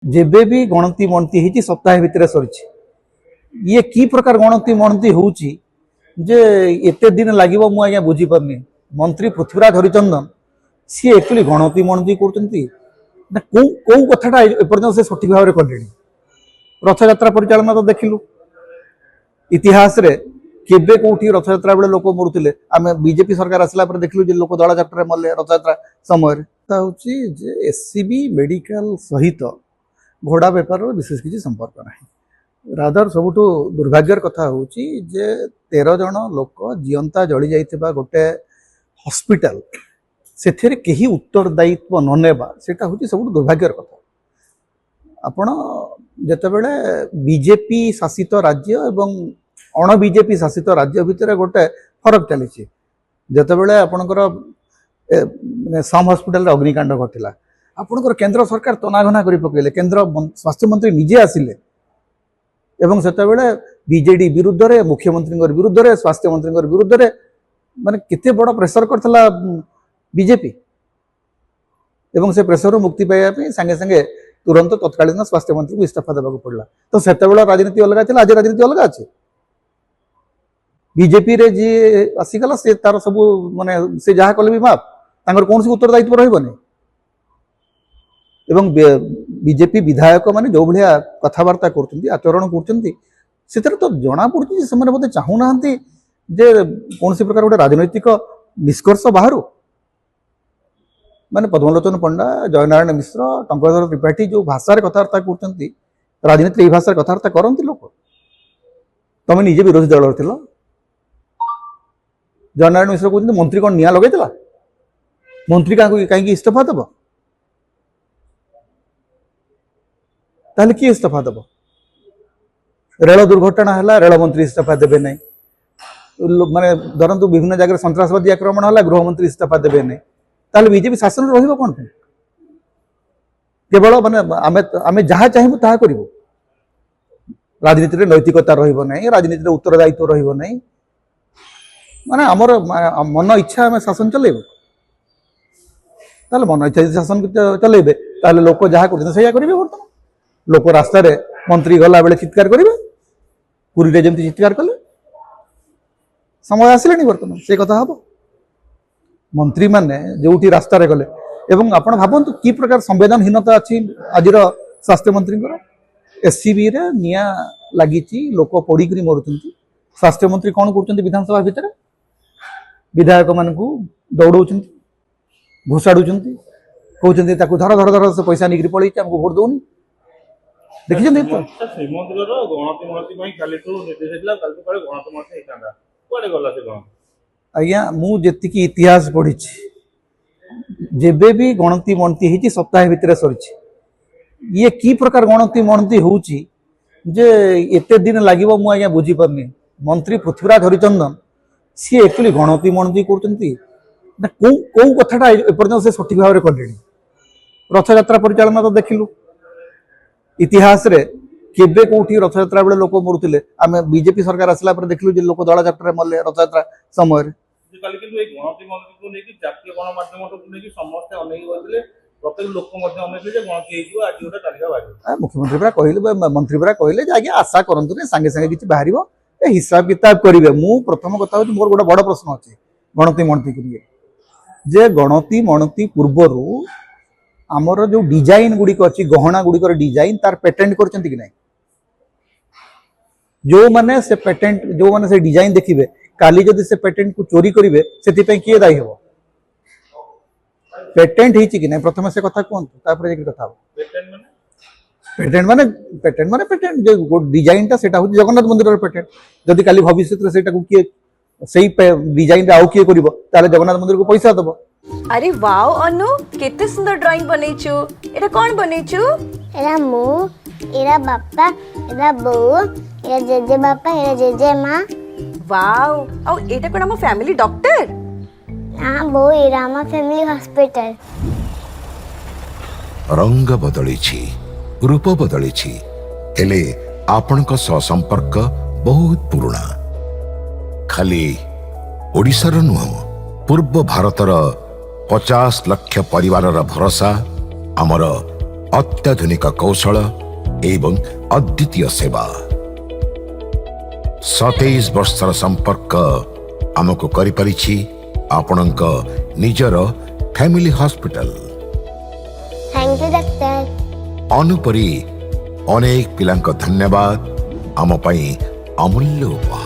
जेबे भी गणति मणति होती सप्ताह भितर सरी ये की प्रकार गणति मणति होची जे एते दिन लगे मुझे बुझी पारनी मंत्री पृथ्वीराज हरिचंदन सी एक्चुअली गणति मणति कर कौ कथाटा एपर्यंत से सठिक भाव में कले रथयात्रा परिचालन तो देखिलु इतिहास रे केबे कोठी रथयात्रा बेले लोक मरुले आम बीजेपी सरकार आसला देखलु जे लोक दला चक्र मरले रथयात्रा समय एससीबी मेडिकल सहित घोड़ा बेपार विशेष किसी संपर्क ना रादर सबुठ दुर्भाग्यर कथा हूँ जे 13 जन लोक जीवंता जली जाइथिबा गोटे हॉस्पिटल से कहीं उत्तरदायित्व ननेबा सेटा हूँ सब दुर्भाग्यर कथा आपण जेतेबेले बीजेपी शासित राज्य एवं अण बीजेपी शासित राज्य भितर गोटे फरक चली जेतेबेले आपणकर सम हॉस्पिटल अग्निकांड घटिला आपणकर केंद्र सरकार तनाघना कर पकड़े केंद्र स्वास्थ्य मंत्री निजे आसिले एवं सेतेबेले बीजेडी विरुद्ध रे मुख्यमंत्री विरुद्ध रे स्वास्थ्य मंत्री विरुद्ध रे माने केते बड़ प्रेसर करथला बीजेपी एवं से प्रेसर मुक्ति पाइबा पे संगे संगे तुरंत तत्कालीन स्वास्थ्य मंत्री को इस्तीफा देबा पड़ला तो सेतेबेले राजनीति अलग थिला आज राजनीति अलग अछि बीजेपी रे जी आसीगला से तार सब माने से जहा कले भी माप तांगर कौन सी उत्तरदायित्व रहबनी एवं बीजेपी विधायक माने जो भलिया कथबार्ता करछन्ती आचरण करछन्ती सेतर तो जना पड़ुछि से माने बोधे चाहू नाहंती जे कौन सी प्रकार गोटे राजनैतिक निष्कर्ष बाहर माने पद्मलोचन पंडा जयनारायण मिश्र टंकधर त्रिपाठी जो भाषा कथबार्ता करछन्ती राजनीति यही भाषा कथबार्ता करती लोक तमें निजे विरोधी दल थिल जयनारायण मिश्र कहते मंत्री कौन निया लगे मंत्री कहीं इस्तीफा देव ताहले किए इस्तीफा देव रेल दुर्घटना है रेल मंत्री इस्तीफा देवे ना माने धरतु विभिन्न जगह सन्त्रासवादी आक्रमण है गृहमंत्री इस्तीफा देवे ना ताहले बीजेपी शासन रहिबो कोन केवल माने आमे जहाँ चाहबू ताहा करिवो राजनीति रे नैतिकता रहिबो नै राजनीति रे उत्तरदायित्व रहिबो नै माने हमर मन इच्छा आम शासन चलेबे ताले मन इच्छा शासन चलेबे ताले लोक जहाँ करछन सेया करिवे बर्तमान लोक रास्ता रे मंत्री गला बेले चित्कार करिवे पुरी रे जेमति चित्कार कले समय आसिलेनी बर्तमान से कथा हबो मंत्री माने जोठी रास्ता रे गले एवं आपण भाबंतु की प्रकार संवेदनहीनता अछि आजिर स्वास्थ्य मंत्री एससीबी रे निया लागिची लोक पड़ी करी मरुचंती स्वास्थ्य मंत्री कौन कर विधानसभा भितर विधायक मान दौड़ौंती घोषाड़ुंट कहते धर धर धर से पैसा निकरी पड़े आमको भोट दौनी देखिए आज्ञा मुझे इतिहास पढ़ी जेबे भी गणति मणति होती सप्ताह भितर सरी ये की प्रकार गणति मणति होची जे एते दिन लगे मुझे बुझी पारनी मंत्री पृथ्वीराज हरिचंदन सी एक्चुअली गणति मणति कर कौ कथाटा एपर्यंत से सठिक भाव में कले रथयात्रा परिचालन तो देखिलु इतिहास रे केबे कोठी रथयात्रा बेले लोक मरुले आम बीजेपी सरकार आसला देखलु जे लोक दला चक्र मरले रथयात्रा समय मुख्यमंत्री पूरा कहले मंत्री पूरा कहले आज्ञा आशा करतु सागे सागे किसी बाहर हिसाब किताब करेंगे मु प्रथम कथा हूँ मोर गोटे बड़ प्रश्न अच्छे गणति मणति करेंगे जे गणति मणति पूर्वर आमर जो डिजाइन गुड़िक अच्छी गहना गुड़िकर डिजाइन तार पेटेंट करछंती कि नहीं जो माने से पेटेंट जो माने से डिजाइन देखिबे काली जदि से पेटेंट को चोरी करिवे सेति पे किए दायी हो पेटेंट हिची कि नहीं प्रथम से कथा कोन तापर जे कथा पेटेंट माने पेटेंट जो डिजाइन टा सेटा हो जगन्नाथ मंदिर पेटेंट जदि काली भविष्य रे सेटा को किए सही डिजाइन रे आउ किए करिवो ताले जगन्नाथ मंदिर को पैसा दबो अरे वाओ अनु केते सुंदर ड्राइंग बनेछु एटा कोन बनेछु एरा मु एरा बापा एरा बो एरा जेजे बापा एरा जेजे मां वाओ औ एटा कोन हम फैमिली डॉक्टर हां बो एरा हम फैमिली हॉस्पिटल रंग बदलिछि रूप बदलिछि हेले आपनक संपर्क बहुत पुराना खाली ओडिशार नुह पूर्व भारतर 50 लाख परिवार भरोसा आमर अत्याधुनिक कौशल एवं अद्वितीय सेवा 27 वर्षर संपर्क आमको करि परिछि आपणक निजर family hospital. Thank you doctor. अनुपरी अनेक पिलांक धन्यवाद आम पई अमूल्य उपहार।